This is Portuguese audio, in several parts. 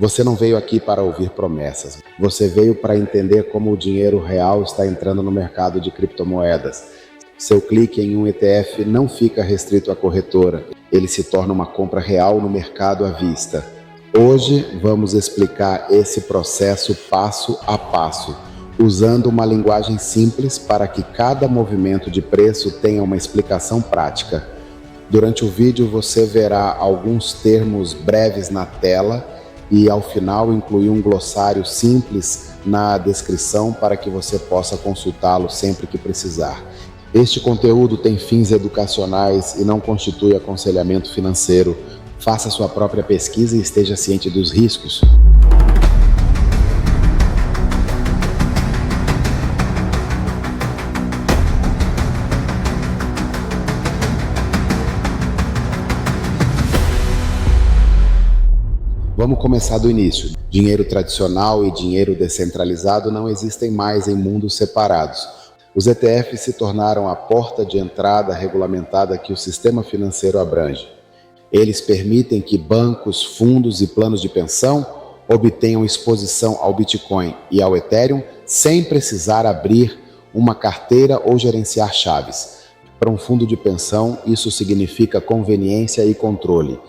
Você não veio aqui para ouvir promessas. Você veio para entender como o dinheiro real está entrando no mercado de criptomoedas. Seu clique em um ETF não fica restrito à corretora. Ele se torna uma compra real no mercado à vista. Hoje vamos explicar esse processo passo a passo, usando uma linguagem simples para que cada movimento de preço tenha uma explicação prática. Durante o vídeo você verá alguns termos breves na tela e ao final incluir um glossário simples na descrição para que você possa consultá-lo sempre que precisar. Este conteúdo tem fins educacionais e não constitui aconselhamento financeiro. Faça sua própria pesquisa e esteja ciente dos riscos. Vamos começar do início. Dinheiro tradicional e dinheiro descentralizado não existem mais em mundos separados. Os ETFs se tornaram a porta de entrada regulamentada que o sistema financeiro abrange. Eles permitem que bancos, fundos e planos de pensão obtenham exposição ao Bitcoin e ao Ethereum sem precisar abrir uma carteira ou gerenciar chaves. Para um fundo de pensão, isso significa conveniência e controle.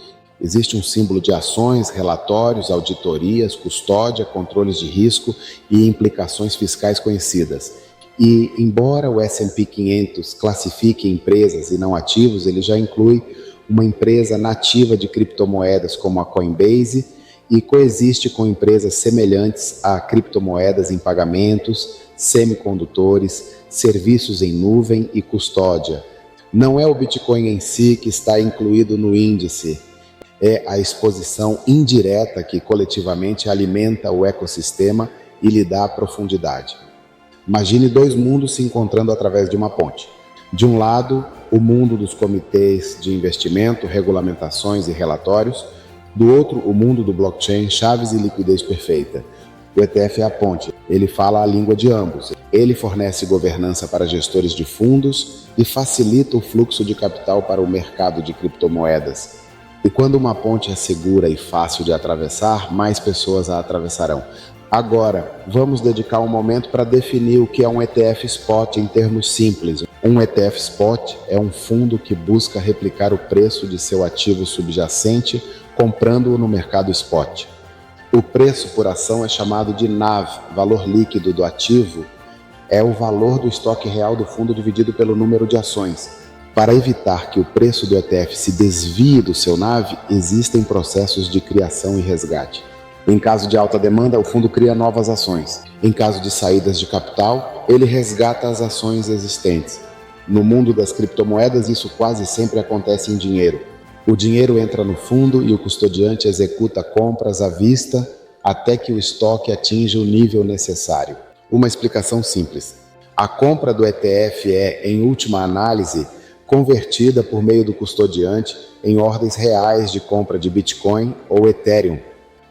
Existe um símbolo de ações, relatórios, auditorias, custódia, controles de risco e implicações fiscais conhecidas. E, embora o S&P 500 classifique empresas e não ativos, ele já inclui uma empresa nativa de criptomoedas como a Coinbase e coexiste com empresas semelhantes a criptomoedas em pagamentos, semicondutores, serviços em nuvem e custódia. Não é o Bitcoin em si que está incluído no índice, é a exposição indireta que coletivamente alimenta o ecossistema e lhe dá profundidade. Imagine dois mundos se encontrando através de uma ponte. De um lado, o mundo dos comitês de investimento, regulamentações e relatórios. Do outro, o mundo do blockchain, chaves e liquidez perfeita. O ETF é a ponte. Ele fala a língua de ambos. Ele fornece governança para gestores de fundos e facilita o fluxo de capital para o mercado de criptomoedas. E quando uma ponte é segura e fácil de atravessar, mais pessoas a atravessarão. Agora, vamos dedicar um momento para definir o que é um ETF Spot em termos simples. Um ETF Spot é um fundo que busca replicar o preço de seu ativo subjacente comprando-o no mercado Spot. O preço por ação é chamado de NAV, valor líquido do ativo, é o valor do estoque real do fundo dividido pelo número de ações. Para evitar que o preço do ETF se desvie do seu NAV, existem processos de criação e resgate. Em caso de alta demanda, o fundo cria novas ações. Em caso de saídas de capital, ele resgata as ações existentes. No mundo das criptomoedas, isso quase sempre acontece em dinheiro. O dinheiro entra no fundo e o custodiante executa compras à vista até que o estoque atinja o nível necessário. Uma explicação simples. A compra do ETF é, em última análise, convertida por meio do custodiante em ordens reais de compra de Bitcoin ou Ethereum.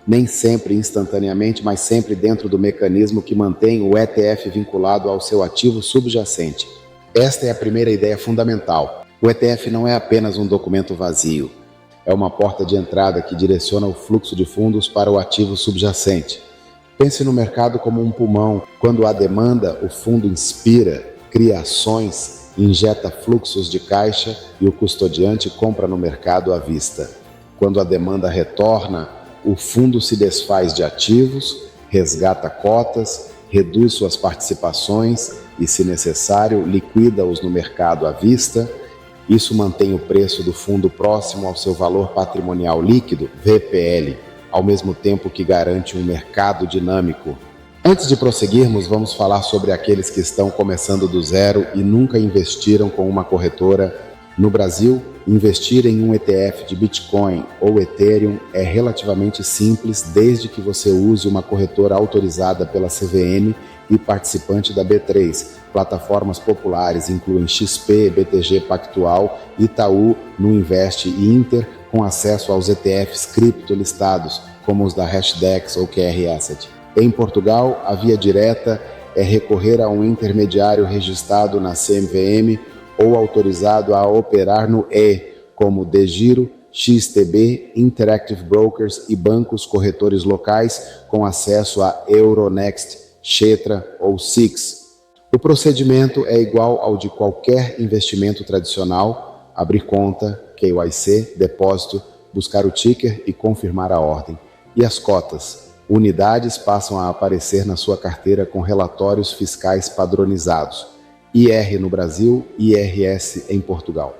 Nem sempre instantaneamente, mas sempre dentro do mecanismo que mantém o ETF vinculado ao seu ativo subjacente. Esta é a primeira ideia fundamental. O ETF não é apenas um documento vazio. É uma porta de entrada que direciona o fluxo de fundos para o ativo subjacente. Pense no mercado como um pulmão. Quando há demanda, o fundo inspira, cria ações, injeta fluxos de caixa e o custodiante compra no mercado à vista. Quando a demanda retorna, o fundo se desfaz de ativos, resgata cotas, reduz suas participações e, se necessário, liquida-os no mercado à vista. Isso mantém o preço do fundo próximo ao seu valor patrimonial líquido, VPL, ao mesmo tempo que garante um mercado dinâmico. Antes de prosseguirmos, vamos falar sobre aqueles que estão começando do zero e nunca investiram com uma corretora. No Brasil, investir em um ETF de Bitcoin ou Ethereum é relativamente simples desde que você use uma corretora autorizada pela CVM e participante da B3. Plataformas populares incluem XP, BTG Pactual, Itaú, Nuinvest e Inter, com acesso aos ETFs cripto listados, como os da Hashdex ou QR Asset. Em Portugal, a via direta é recorrer a um intermediário registrado na CMVM ou autorizado a operar no E, como DEGIRO, XTB, Interactive Brokers e bancos corretores locais com acesso a Euronext, Xetra ou SIX. O procedimento é igual ao de qualquer investimento tradicional: abrir conta, KYC, depósito, buscar o ticker e confirmar a ordem. E as cotas? Unidades passam a aparecer na sua carteira com relatórios fiscais padronizados: IR no Brasil, IRS em Portugal.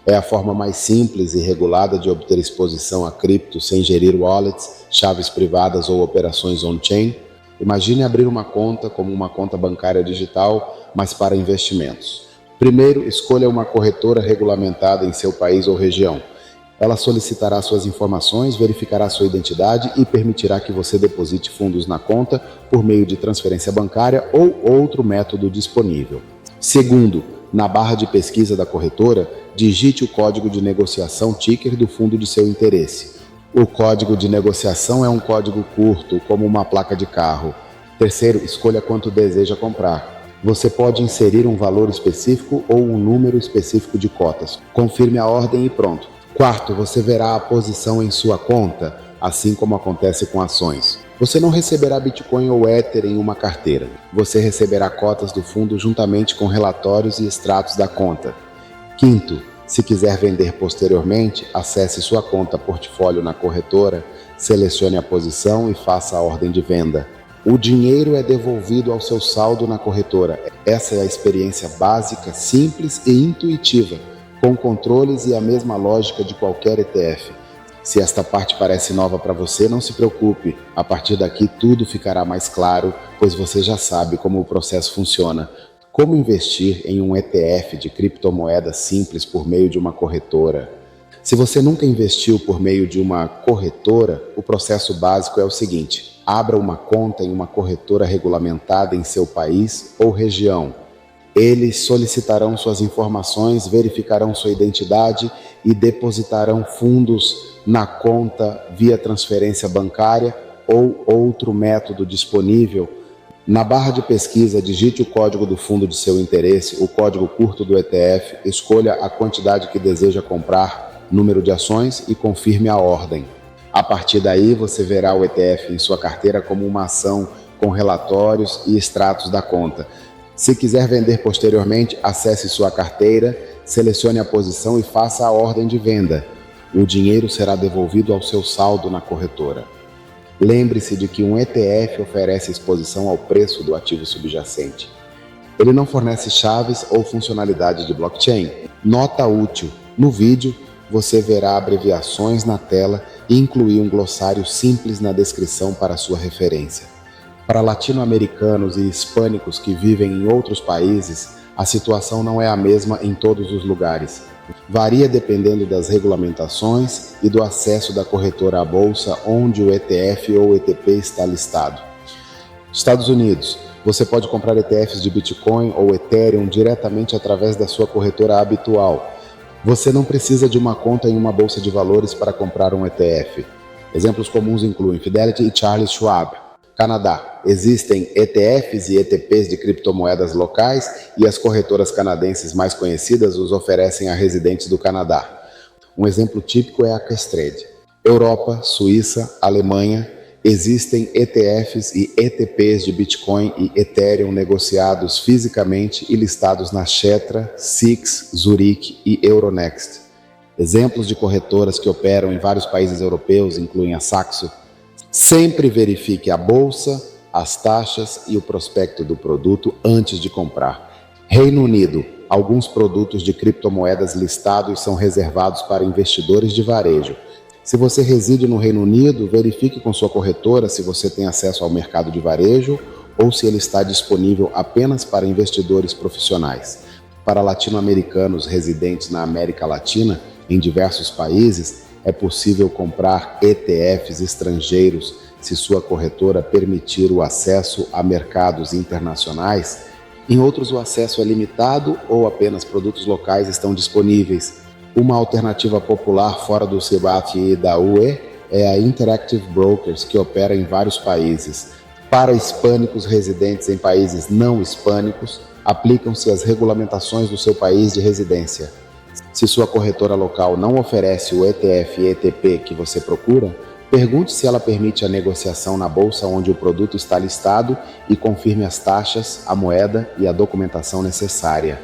É a forma mais simples e regulada de obter exposição a cripto sem gerir wallets, chaves privadas ou operações on-chain. Imagine abrir uma conta como uma conta bancária digital, mas para investimentos. Primeiro, escolha uma corretora regulamentada em seu país ou região. Ela solicitará suas informações, verificará sua identidade e permitirá que você deposite fundos na conta por meio de transferência bancária ou outro método disponível. Segundo, na barra de pesquisa da corretora, digite o código de negociação ticker do fundo de seu interesse. O código de negociação é um código curto, como uma placa de carro. Terceiro, escolha quanto deseja comprar. Você pode inserir um valor específico ou um número específico de cotas. Confirme a ordem e pronto. Quarto, você verá a posição em sua conta, assim como acontece com ações. Você não receberá Bitcoin ou Ether em uma carteira. Você receberá cotas do fundo juntamente com relatórios e extratos da conta. Quinto, se quiser vender posteriormente, acesse sua conta portfólio na corretora, selecione a posição e faça a ordem de venda. O dinheiro é devolvido ao seu saldo na corretora. Essa é a experiência básica, simples e intuitiva, com controles e a mesma lógica de qualquer ETF. Se esta parte parece nova para você, não se preocupe. A partir daqui tudo ficará mais claro, pois você já sabe como o processo funciona. Como investir em um ETF de criptomoeda simples por meio de uma corretora? Se você nunca investiu por meio de uma corretora, o processo básico é o seguinte: abra uma conta em uma corretora regulamentada em seu país ou região. Eles solicitarão suas informações, verificarão sua identidade e depositarão fundos na conta via transferência bancária ou outro método disponível. Na barra de pesquisa, digite o código do fundo de seu interesse, o código curto do ETF, escolha a quantidade que deseja comprar, número de ações e confirme a ordem. A partir daí, você verá o ETF em sua carteira como uma ação com relatórios e extratos da conta. Se quiser vender posteriormente, acesse sua carteira, selecione a posição e faça a ordem de venda. O dinheiro será devolvido ao seu saldo na corretora. Lembre-se de que um ETF oferece exposição ao preço do ativo subjacente. Ele não fornece chaves ou funcionalidade de blockchain. Nota útil: no vídeo, você verá abreviações na tela e incluir um glossário simples na descrição para sua referência. Para latino-americanos e hispânicos que vivem em outros países, a situação não é a mesma em todos os lugares. Varia dependendo das regulamentações e do acesso da corretora à bolsa onde o ETF ou ETP está listado. Estados Unidos: você pode comprar ETFs de Bitcoin ou Ethereum diretamente através da sua corretora habitual. Você não precisa de uma conta em uma bolsa de valores para comprar um ETF. Exemplos comuns incluem Fidelity e Charles Schwab. Canadá: existem ETFs e ETPs de criptomoedas locais e as corretoras canadenses mais conhecidas os oferecem a residentes do Canadá. Um exemplo típico é a Questrade. Europa, Suíça, Alemanha: existem ETFs e ETPs de Bitcoin e Ethereum negociados fisicamente e listados na Xetra, SIX, Zurich e Euronext. Exemplos de corretoras que operam em vários países europeus incluem a Saxo. Sempre verifique a bolsa, as taxas e o prospecto do produto antes de comprar. Reino Unido: alguns produtos de criptomoedas listados são reservados para investidores de varejo. Se você reside no Reino Unido, verifique com sua corretora se você tem acesso ao mercado de varejo ou se ele está disponível apenas para investidores profissionais. Para latino-americanos residentes na América Latina, em diversos países, é possível comprar ETFs estrangeiros se sua corretora permitir o acesso a mercados internacionais. Em outros, o acesso é limitado ou apenas produtos locais estão disponíveis. Uma alternativa popular fora do CBAT e da UE é a Interactive Brokers, que opera em vários países. Para hispânicos residentes em países não hispânicos, aplicam-se as regulamentações do seu país de residência. Se sua corretora local não oferece o ETF e ETP que você procura, pergunte se ela permite a negociação na bolsa onde o produto está listado e confirme as taxas, a moeda e a documentação necessária.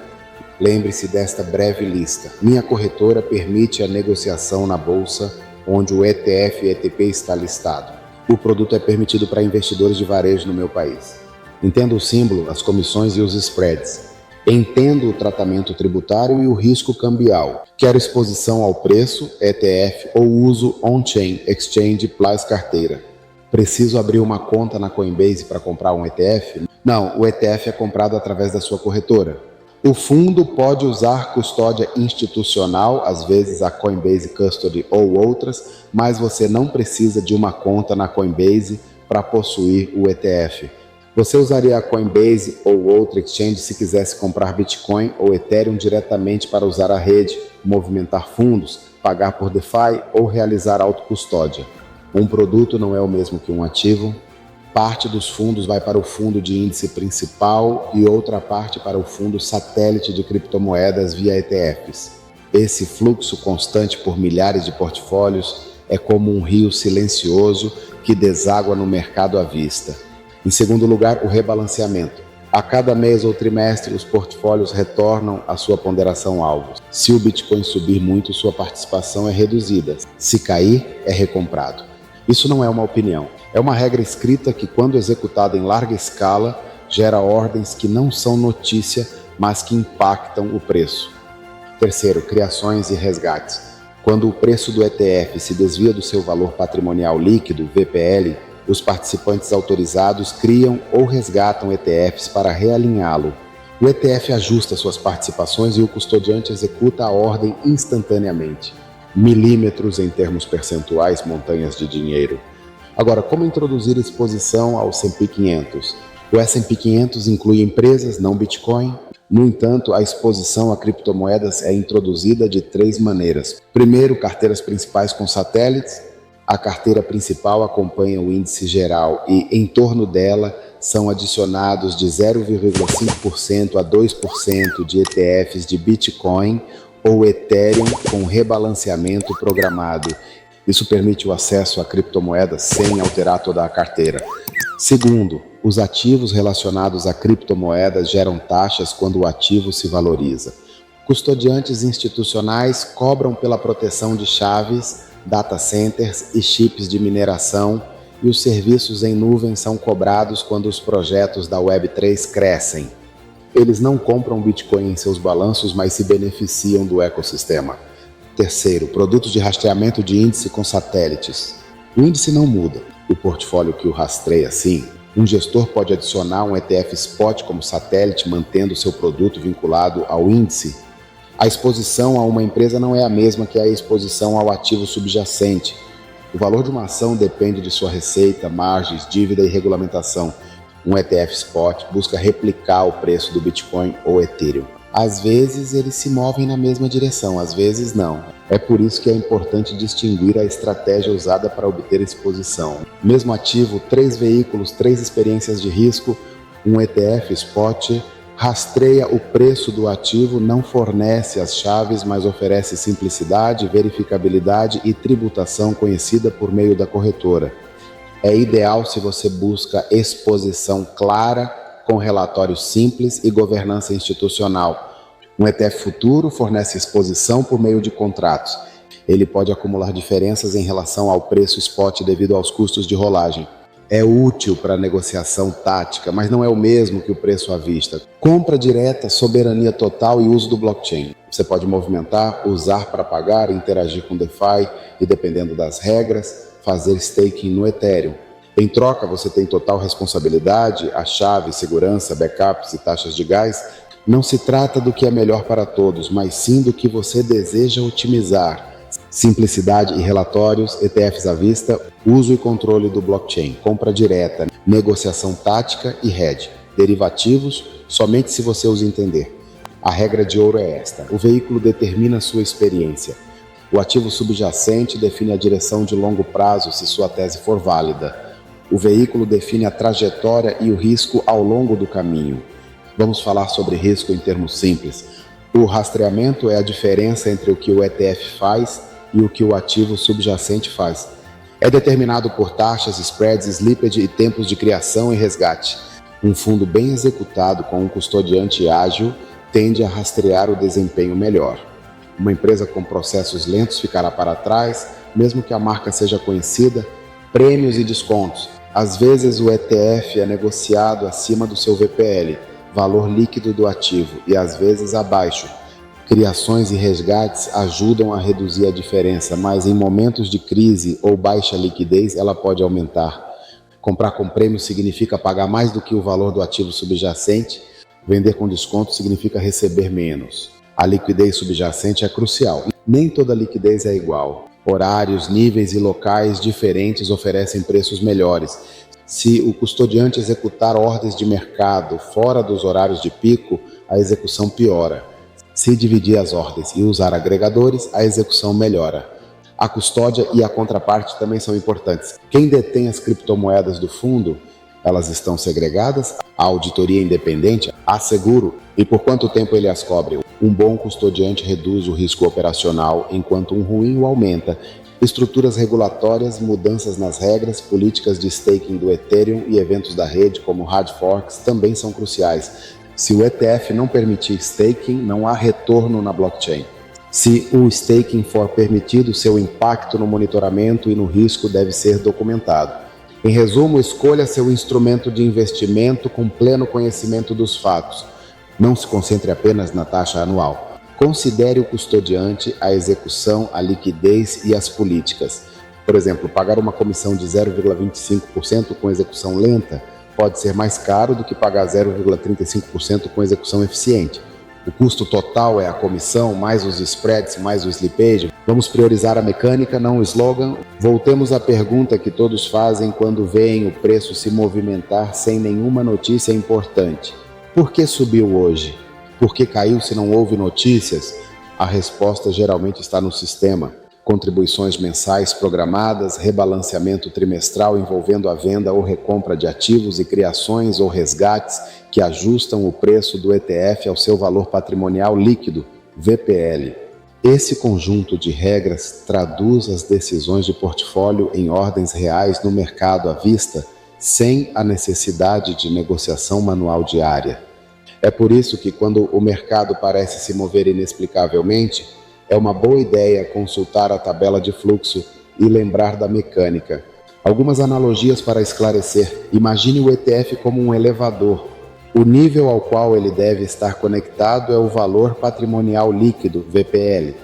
Lembre-se desta breve lista. Minha corretora permite a negociação na bolsa onde o ETF e ETP está listado. O produto é permitido para investidores de varejo no meu país. Entendo o símbolo, as comissões e os spreads. Entendo o tratamento tributário e o risco cambial. Quero exposição ao preço, ETF ou uso on-chain, exchange plus carteira. Preciso abrir uma conta na Coinbase para comprar um ETF? Não, o ETF é comprado através da sua corretora. O fundo pode usar custódia institucional, às vezes a Coinbase Custody ou outras, mas você não precisa de uma conta na Coinbase para possuir o ETF. Você usaria a Coinbase ou outra exchange se quisesse comprar Bitcoin ou Ethereum diretamente para usar a rede, movimentar fundos, pagar por DeFi ou realizar autocustódia. Um produto não é o mesmo que um ativo. Parte dos fundos vai para o fundo de índice principal e outra parte para o fundo satélite de criptomoedas via ETFs. Esse fluxo constante por milhares de portfólios é como um rio silencioso que deságua no mercado à vista. Em segundo lugar, o rebalanceamento. A cada mês ou trimestre, os portfólios retornam à sua ponderação alvo. Se o Bitcoin subir muito, sua participação é reduzida. Se cair, é recomprado. Isso não é uma opinião. É uma regra escrita que, quando executada em larga escala, gera ordens que não são notícia, mas que impactam o preço. Terceiro, criações e resgates. Quando o preço do ETF se desvia do seu valor patrimonial líquido, VPL, os participantes autorizados criam ou resgatam ETFs para realinhá-lo. O ETF ajusta suas participações e o custodiante executa a ordem instantaneamente. Milímetros em termos percentuais, montanhas de dinheiro. Agora, como introduzir exposição ao S&P 500? O S&P 500 inclui empresas, não Bitcoin. No entanto, a exposição a criptomoedas é introduzida de 3 maneiras. Primeiro, carteiras principais com satélites. A carteira principal acompanha o índice geral e, em torno dela, são adicionados de 0,5% a 2% de ETFs de Bitcoin ou Ethereum com rebalanceamento programado. Isso permite o acesso a criptomoedas sem alterar toda a carteira. Segundo, os ativos relacionados a criptomoedas geram taxas quando o ativo se valoriza. Custodiantes institucionais cobram pela proteção de chaves, data centers e chips de mineração, e os serviços em nuvem são cobrados quando os projetos da Web3 crescem. Eles não compram Bitcoin em seus balanços, mas se beneficiam do ecossistema. Terceiro, produtos de rastreamento de índice com satélites. O índice não muda, o portfólio que o rastreia sim. Um gestor pode adicionar um ETF spot como satélite, mantendo seu produto vinculado ao índice. A exposição a uma empresa não é a mesma que a exposição ao ativo subjacente. O valor de uma ação depende de sua receita, margens, dívida e regulamentação. Um ETF spot busca replicar o preço do Bitcoin ou Ethereum. Às vezes eles se movem na mesma direção, às vezes não. É por isso que é importante distinguir a estratégia usada para obter exposição. Mesmo ativo, 3 veículos, 3 experiências de risco, um ETF spot rastreia o preço do ativo, não fornece as chaves, mas oferece simplicidade, verificabilidade e tributação conhecida por meio da corretora. É ideal se você busca exposição clara, com relatório simples e governança institucional. Um ETF futuro fornece exposição por meio de contratos. Ele pode acumular diferenças em relação ao preço spot devido aos custos de rolagem. É útil para negociação tática, mas não é o mesmo que o preço à vista. Compra direta, soberania total e uso do blockchain. Você pode movimentar, usar para pagar, interagir com DeFi e, dependendo das regras, fazer staking no Ethereum. Em troca, você tem total responsabilidade, a chave, segurança, backups e taxas de gás. Não se trata do que é melhor para todos, mas sim do que você deseja otimizar. Simplicidade e relatórios, ETFs à vista, uso e controle do blockchain, compra direta, negociação tática e hedge. Derivativos, somente se você os entender. A regra de ouro é esta: o veículo determina sua experiência. O ativo subjacente define a direção de longo prazo se sua tese for válida. O veículo define a trajetória e o risco ao longo do caminho. Vamos falar sobre risco em termos simples. O rastreamento é a diferença entre o que o ETF faz e o que o ativo subjacente faz. É determinado por taxas, spreads, slippage e tempos de criação e resgate. Um fundo bem executado com um custodiante ágil tende a rastrear o desempenho melhor. Uma empresa com processos lentos ficará para trás, mesmo que a marca seja conhecida. Prêmios e descontos. Às vezes o ETF é negociado acima do seu VPL, valor líquido do ativo, e às vezes abaixo. Criações e resgates ajudam a reduzir a diferença, mas em momentos de crise ou baixa liquidez ela pode aumentar. Comprar com prêmio significa pagar mais do que o valor do ativo subjacente. Vender com desconto significa receber menos. A liquidez subjacente é crucial. Nem toda liquidez é igual. Horários, níveis e locais diferentes oferecem preços melhores. Se o custodiante executar ordens de mercado fora dos horários de pico, a execução piora. Se dividir as ordens e usar agregadores, a execução melhora. A custódia e a contraparte também são importantes. Quem detém as criptomoedas do fundo, elas estão segregadas? A auditoria independente? Há seguro? E por quanto tempo ele as cobre? Um bom custodiante reduz o risco operacional, enquanto um ruim o aumenta. Estruturas regulatórias, mudanças nas regras, políticas de staking do Ethereum e eventos da rede, como hard forks, também são cruciais. Se o ETF não permitir staking, não há retorno na blockchain. Se o staking for permitido, seu impacto no monitoramento e no risco deve ser documentado. Em resumo, escolha seu instrumento de investimento com pleno conhecimento dos fatos. Não se concentre apenas na taxa anual. Considere o custodiante, a execução, a liquidez e as políticas. Por exemplo, pagar uma comissão de 0,25% com execução lenta pode ser mais caro do que pagar 0,35% com execução eficiente. O custo total é a comissão, mais os spreads, mais o slippage. Vamos priorizar a mecânica, não o slogan. Voltemos à pergunta que todos fazem quando veem o preço se movimentar sem nenhuma notícia importante. Por que subiu hoje? Por que caiu se não houve notícias? A resposta geralmente está no sistema. Contribuições mensais programadas, rebalanceamento trimestral envolvendo a venda ou recompra de ativos e criações ou resgates que ajustam o preço do ETF ao seu valor patrimonial líquido, VPL. Esse conjunto de regras traduz as decisões de portfólio em ordens reais no mercado à vista, sem a necessidade de negociação manual diária. É por isso que, quando o mercado parece se mover inexplicavelmente, é uma boa ideia consultar a tabela de fluxo e lembrar da mecânica. Algumas analogias para esclarecer. Imagine o ETF como um elevador. O nível ao qual ele deve estar conectado é o valor patrimonial líquido, VPL.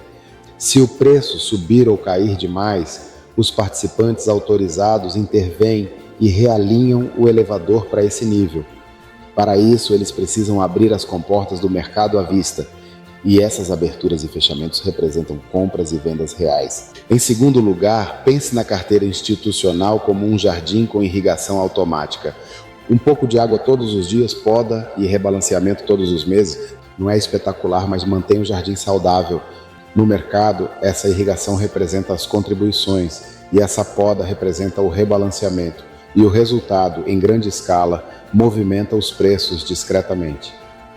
Se o preço subir ou cair demais, os participantes autorizados intervêm e realinham o elevador para esse nível. Para isso, eles precisam abrir as comportas do mercado à vista. E essas aberturas e fechamentos representam compras e vendas reais. Em segundo lugar, pense na carteira institucional como um jardim com irrigação automática. Um pouco de água todos os dias, poda e rebalanceamento todos os meses. Não é espetacular, mas mantém o jardim saudável. No mercado, essa irrigação representa as contribuições e essa poda representa o rebalanceamento. E o resultado, em grande escala, movimenta os preços discretamente.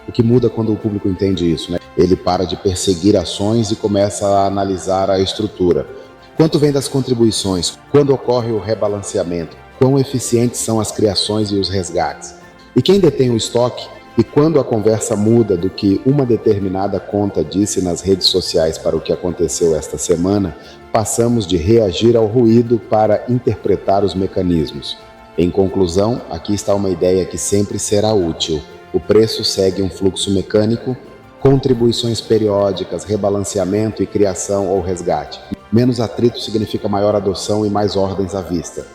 O que muda quando o público entende isso, né? Ele para de perseguir ações e começa a analisar a estrutura. Quanto vem das contribuições? Quando ocorre o rebalanceamento? Quão eficientes são as criações e os resgates? E quem detém o estoque? E quando a conversa muda do que uma determinada conta disse nas redes sociais para o que aconteceu esta semana, passamos de reagir ao ruído para interpretar os mecanismos. Em conclusão, aqui está uma ideia que sempre será útil. O preço segue um fluxo mecânico, contribuições periódicas, rebalanceamento e criação ou resgate. Menos atrito significa maior adoção e mais ordens à vista.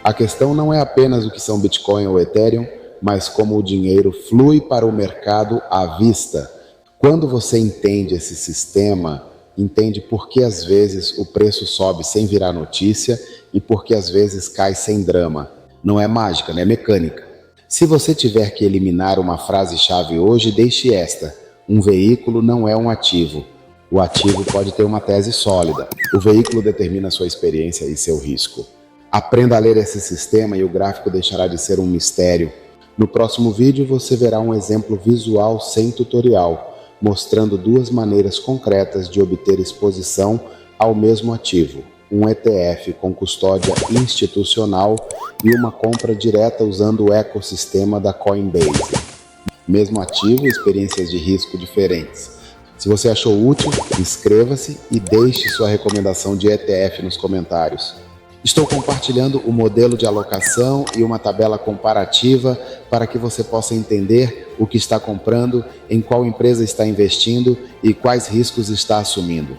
A questão não é apenas o que são Bitcoin ou Ethereum, mas como o dinheiro flui para o mercado à vista. Quando você entende esse sistema, entende por que às vezes o preço sobe sem virar notícia e por que às vezes cai sem drama. Não é mágica, não é mecânica. Se você tiver que eliminar uma frase-chave hoje, deixe esta: um veículo não é um ativo. O ativo pode ter uma tese sólida. O veículo determina sua experiência e seu risco. Aprenda a ler esse sistema e o gráfico deixará de ser um mistério. No próximo vídeo você verá um exemplo visual sem tutorial. mostrando duas maneiras concretas de obter exposição ao mesmo ativo: um ETF com custódia institucional e uma compra direta usando o ecossistema da Coinbase. Mesmo ativo e experiências de risco diferentes. Se você achou útil, inscreva-se e deixe sua recomendação de ETF nos comentários. Estou compartilhando o modelo de alocação e uma tabela comparativa para que você possa entender o que está comprando, em qual empresa está investindo e quais riscos está assumindo.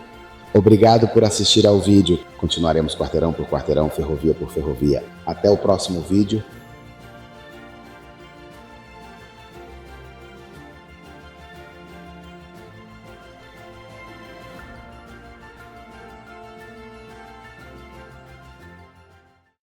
Obrigado por assistir ao vídeo. Continuaremos quarteirão por quarteirão, ferrovia por ferrovia. Até o próximo vídeo.